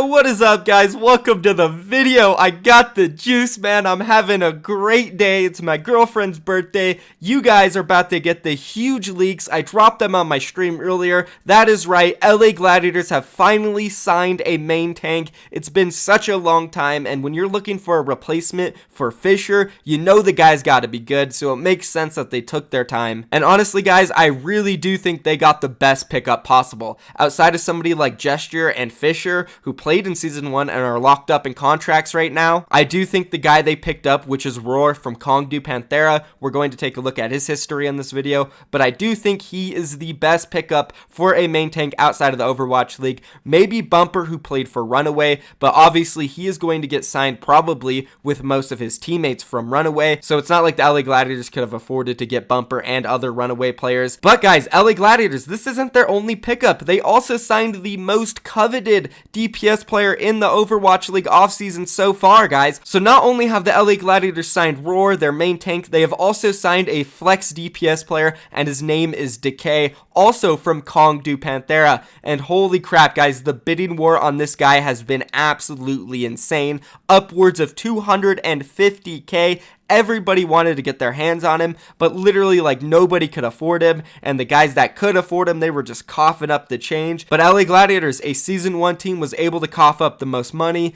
What is up, guys? Welcome to the video. I got the juice, man. I'm having a great day. It's my girlfriend's birthday. You guys are about to get the huge leaks. I dropped them on my stream earlier. That is right. LA Gladiators have finally signed a main tank. It's been such a long time, and when you're looking for a replacement for Fisher, you know the guy's got to be good, so it makes sense that they took their time. And honestly, guys, I really do think they got the best pickup possible. Outside of somebody like Gesture and Fisher, who played in Season 1 and are locked up in contracts right now, I do think the guy they picked up, which is Roar from Kongdu Panthera, we're going to take a look at his history in this video, but I do think he is the best pickup for a main tank outside of the Overwatch League. Maybe Bumper, who played for Runaway, but obviously he is going to get signed probably with most of his teammates from Runaway, so it's not like the LA Gladiators could have afforded to get Bumper and other Runaway players. But guys, LA Gladiators, this isn't their only pickup. They also signed the most coveted DPS player in the Overwatch League offseason so far, guys. So not only have the LA Gladiators signed Roar, their main tank, they have also signed a flex DPS player, and his name is Decay, also from Kongdu Panthera. And holy crap, guys, the bidding war on this guy has been absolutely insane. Upwards of 250k. Everybody wanted to get their hands on him, but literally like nobody could afford him, and the guys that could afford him, they were just coughing up the change. But LA Gladiators, a Season 1 team, was able to cough up the most money.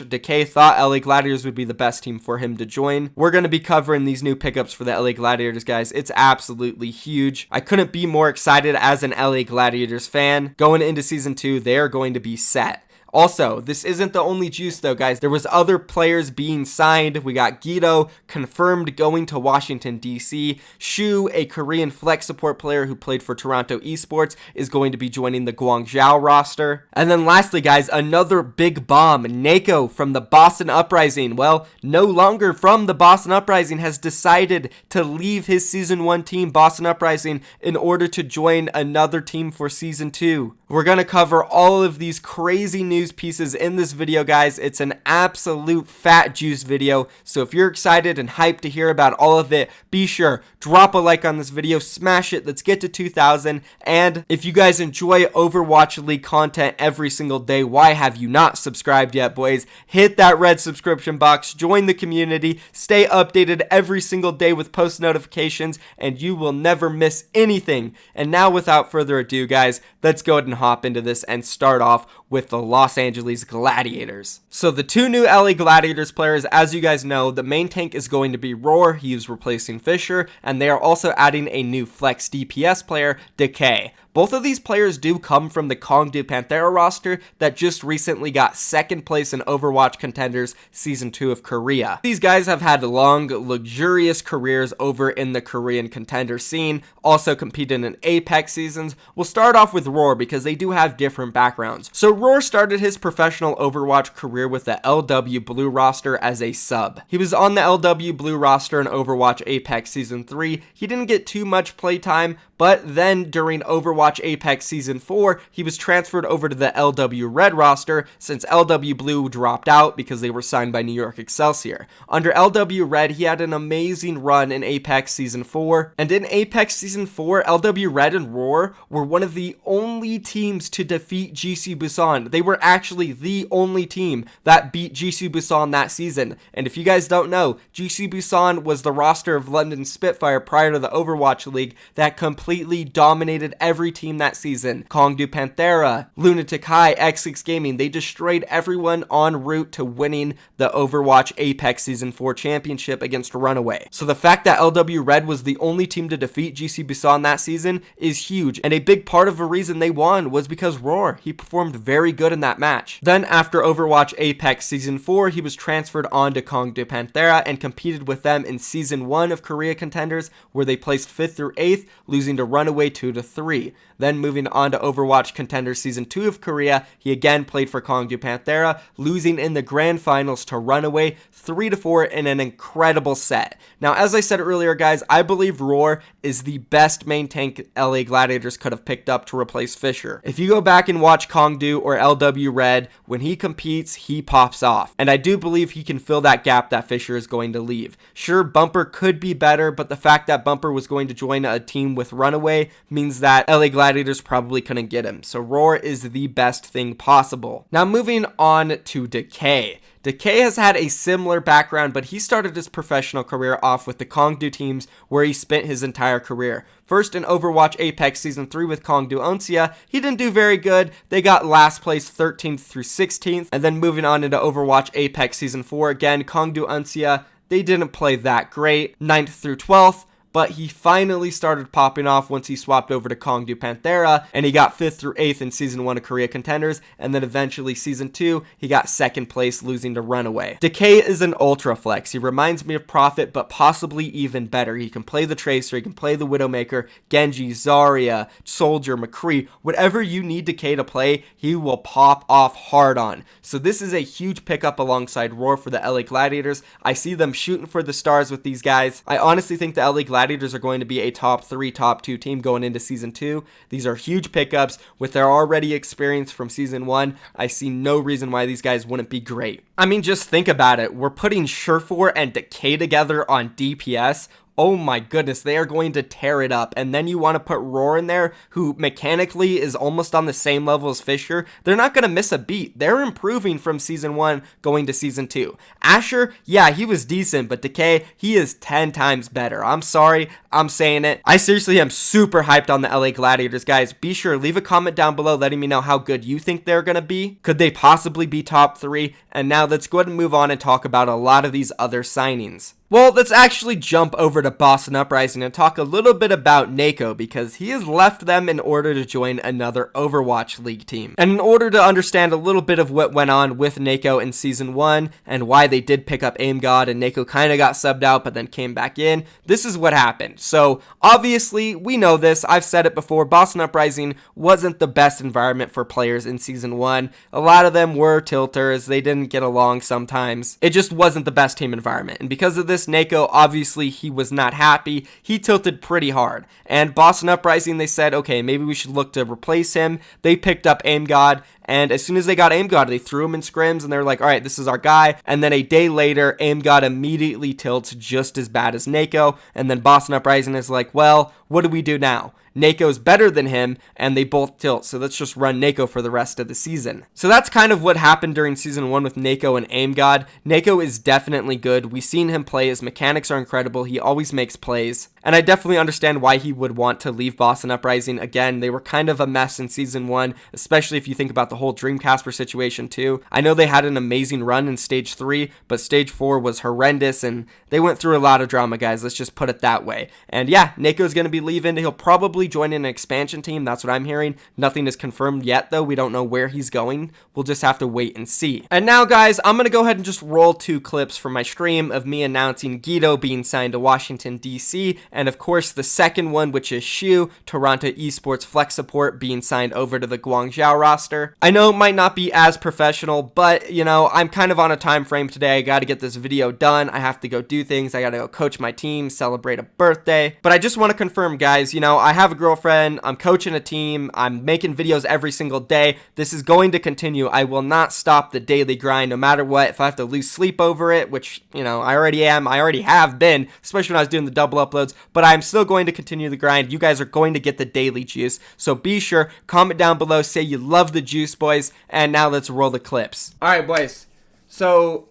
Decay thought LA Gladiators would be the best team for him to join. We're going to be covering these new pickups for the LA Gladiators, guys. It's absolutely huge. I couldn't be more excited as an LA Gladiators fan. Going into Season 2, they're going to be set. Also, this isn't the only juice though, guys. There was other players being signed. We got Gido confirmed going to Washington, D.C. Shu, a Korean flex support player who played for Toronto Esports, is going to be joining the Guangzhou roster. And then lastly, guys, another big bomb. Neko from the Boston Uprising, well, no longer from the Boston Uprising, has decided to leave his Season 1 team, Boston Uprising, in order to join another team for Season 2. We're going to cover all of these crazy news pieces in this video, guys. It's an absolute fat juice video, so if you're excited and hyped to hear about all of it, be sure drop a like on this video, smash it, let's get to 2,000. And if you guys enjoy Overwatch League content every single day, why have you not subscribed yet, boys? Hit that red subscription box, join the community, stay updated every single day with post notifications, and you will never miss anything. And now, without further ado, guys, let's go ahead and hop into this and start off with the Los Angeles Gladiators. So the two new LA Gladiators players, as you guys know, the main tank is going to be Roar. He is replacing Fisher, and they are also adding a new flex DPS player, Decay. Both of these players do come from the Kongdu Panthera roster that just recently got second place in Overwatch Contenders Season 2 of Korea. These guys have had long, luxurious careers over in the Korean contender scene, also competed in Apex seasons. We'll start off with Roar because they do have different backgrounds. So Roar started his professional Overwatch career with the LW Blue roster as a sub. He was on the LW Blue roster in Overwatch Apex Season 3. He didn't get too much playtime, but then during Overwatch Apex Season 4, he was transferred over to the LW Red roster since LW Blue dropped out because they were signed by New York Excelsior. Under LW Red, he had an amazing run in Apex Season 4, and in Apex Season 4, LW Red and Roar were one of the only teams to defeat GC Busan. They were actually the only team that beat GC Busan that season, and if you guys don't know, GC Busan was the roster of London Spitfire prior to the Overwatch League that completely dominated every team that season. Kongdu Panthera, Lunatic High, X6 Gaming, they destroyed everyone en route to winning the Overwatch Apex Season 4 championship against Runaway. So the fact that LW Red was the only team to defeat GC Busan that season is huge, and a big part of the reason they won was because Roar, he performed very good in that match. Then after Overwatch Apex Season 4, he was transferred on to Kongdu Panthera and competed with them in Season 1 of Korea Contenders, where they placed 5th through 8th, losing to Runaway 2-3. Then moving on to Overwatch Contenders Season 2 of Korea, he again played for Kongdu Panthera, losing in the grand finals to Runaway 3-4 in an incredible set. Now, as I said earlier, guys, I believe Roar is the best main tank LA Gladiators could have picked up to replace Fisher. If you go back and watch Kongdu or LW Red, when he competes, he pops off. And I do believe he can fill that gap that Fisher is going to leave. Sure, Bumper could be better, but the fact that Bumper was going to join a team with Runaway means that LA Gladiators probably couldn't get him. So Roar is the best thing possible. Now moving on to Decay. Decay has had a similar background, but he started his professional career off with the Kongdu teams where he spent his entire career. First in Overwatch Apex Season 3 with Kongdu Oncia, he didn't do very good. They got last place 13th through 16th. And then moving on into Overwatch Apex Season 4, again, Kongdu Oncia, they didn't play that great, 9th through 12th. But he finally started popping off once he swapped over to Kongdu Panthera, and he got 5th through 8th in Season 1 of Korea Contenders, and then eventually Season 2, he got 2nd place, losing to Runaway. Decay is an ultra flex. He reminds me of Prophet, but possibly even better. He can play the Tracer, he can play the Widowmaker, Genji, Zarya, Soldier, McCree, whatever you need Decay to play, he will pop off hard on. So this is a huge pickup alongside Roar for the LA Gladiators. I see them shooting for the stars with these guys. I honestly think the LA Gladiators are going to be a top 3, top 2 team going into Season 2. These are huge pickups. With their already experience from Season 1, I see no reason why these guys wouldn't be great. I mean, just think about it. We're putting Surefour and Decay together on DPS. Oh my goodness, they are going to tear it up. And then you want to put Roar in there, who mechanically is almost on the same level as Fisher. They're not going to miss a beat. They're improving from Season 1 going to Season 2. Asher, yeah, he was decent, but Decay, he is 10 times better. I'm sorry, I'm saying it. I seriously am super hyped on the LA Gladiators, guys. Be sure, leave a comment down below letting me know how good you think they're going to be. Could they possibly be top 3? And now let's go ahead and move on and talk about a lot of these other signings. Well, let's actually jump over to Boston Uprising and talk a little bit about Neko, because he has left them in order to join another Overwatch League team. And in order to understand a little bit of what went on with Neko in Season 1 and why they did pick up Aim God and Neko kind of got subbed out but then came back in, this is what happened. So obviously we know this, I've said it before, Boston Uprising wasn't the best environment for players in Season 1. A lot of them were tilters, they didn't get along sometimes. It just wasn't the best team environment, and because of this, Neko, obviously he was not happy. He tilted pretty hard. And Boston Uprising, they said, okay, maybe we should look to replace him. They picked up Aim God, and as soon as they got Aim God, they threw him in scrims, and they're like, all right, this is our guy. And then a day later, Aim God immediately tilts just as bad as Neko, and then Boston Uprising is like, well, what do we do now? Neko's better than him, and they both tilt, so let's just run Neko for the rest of the season. So that's kind of what happened during Season 1 with Neko and Aim God. Neko is definitely good. We've seen him play. His mechanics are incredible. He always makes plays. And I definitely understand why he would want to leave Boston Uprising. Again, they were kind of a mess in Season 1, especially if you think about the whole Dreamcasper situation too. I know they had an amazing run in Stage 3, but Stage 4 was horrendous, and they went through a lot of drama, guys. Let's just put it that way. And yeah, Neko's going to be leaving. He'll probably join in an expansion team. That's what I'm hearing. Nothing is confirmed yet, though. We don't know where he's going. We'll just have to wait and see. And now, guys, I'm going to go ahead and just roll 2 clips from my stream of me announcing Gido being signed to Washington, D.C., and of course the second one, which is Shu, Toronto Esports Flex Support, being signed over to the Guangzhou roster. I know it might not be as professional, but you know, I'm kind of on a time frame today. I got to get this video done. I have to go do things. I got to go coach my team, celebrate a birthday. But I just want to confirm, guys, you know, I have a girlfriend, I'm coaching a team, I'm making videos every single day. This is going to continue. I will not stop the daily grind no matter what. If I have to lose sleep over it, which, you know, I already have been, especially when I was doing the double uploads, but I'm still going to continue the grind. You guys are going to get the daily juice. So be sure, comment down below, say you love the juice, boys, and now let's roll the clips. All right, boys. So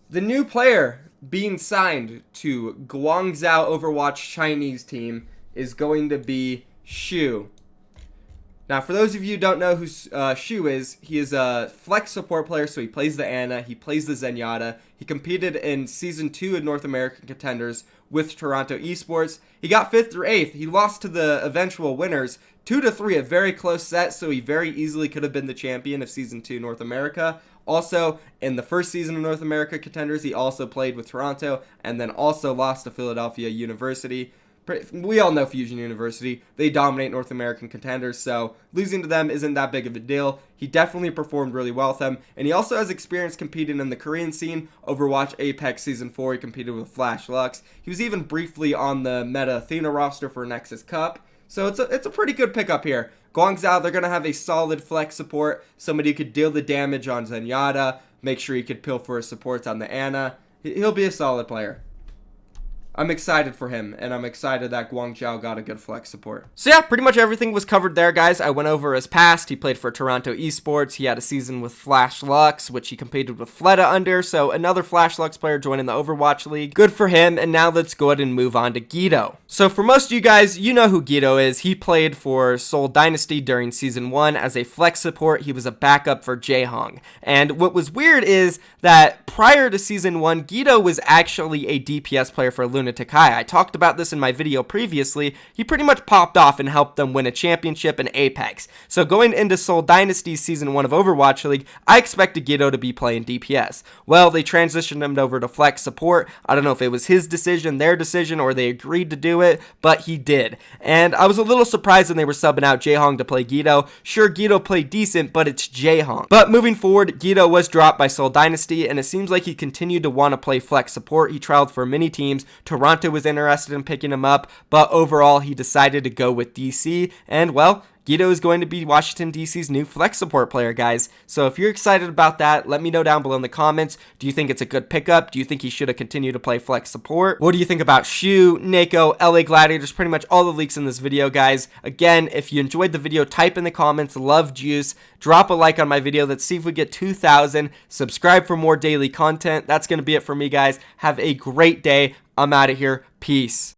the new player being signed to Guangzhou Overwatch Chinese team is going to be Shu. Now, for those of you who don't know who Shu is, he is a flex support player, so he plays the Ana, he plays the Zenyatta. He competed in Season 2 of North American Contenders with Toronto Esports. He got 5th through 8th. He lost to the eventual winners 2-3, a very close set, so he very easily could have been the champion of Season 2 North America. Also, in the first season of North America Contenders, he also played with Toronto, and then also lost to Philadelphia University. We all know Fusion University. They dominate North American Contenders, so losing to them isn't that big of a deal. He definitely performed really well with them, and he also has experience competing in the Korean scene. Overwatch Apex Season 4, he competed with Flash Lux. He was even briefly on the Meta Athena roster for Nexus Cup, so it's a pretty good pickup here. Guangzhou, they're going to have a solid flex support, somebody who could deal the damage on Zenyatta, make sure he could pill for his supports on the Ana. He'll be a solid player. I'm excited for him, and I'm excited that Guangzhou got a good flex support. So yeah, pretty much everything was covered there, guys. I went over his past. He played for Toronto Esports. He had a season with Flash Lux, which he competed with Fleta under, so another Flash Lux player joining the Overwatch League. Good for him, and now let's go ahead and move on to Gido. So for most of you guys, you know who Gido is. He played for Seoul Dynasty during Season 1 as a flex support. He was a backup for Jaehong. And what was weird is that prior to Season 1, Gido was actually a DPS player for Lunatic High. I talked about this in my video previously. He pretty much popped off and helped them win a championship in Apex. So going into Seoul Dynasty's Season 1 of Overwatch League, I expected Gido to be playing DPS. Well, they transitioned him over to flex support. I don't know if it was his decision, their decision, or they agreed to do it, but he did. And I was a little surprised when they were subbing out Jaehong to play Gido. Sure, Gido played decent, but it's Jaehong. But moving forward, Gido was dropped by Seoul Dynasty, and it seems like he continued to want to play flex support. He trialed for many teams. Toronto was interested in picking him up, but overall he decided to go with DC, and well, Gido is going to be Washington, D.C.'s new flex support player, guys. So if you're excited about that, let me know down below in the comments. Do you think it's a good pickup? Do you think he should have continued to play flex support? What do you think about Shu, Neko, LA Gladiators, pretty much all the leaks in this video, guys? Again, if you enjoyed the video, type in the comments, love Juice, drop a like on my video. Let's see if we get 2,000. Subscribe for more daily content. That's going to be it for me, guys. Have a great day. I'm out of here. Peace.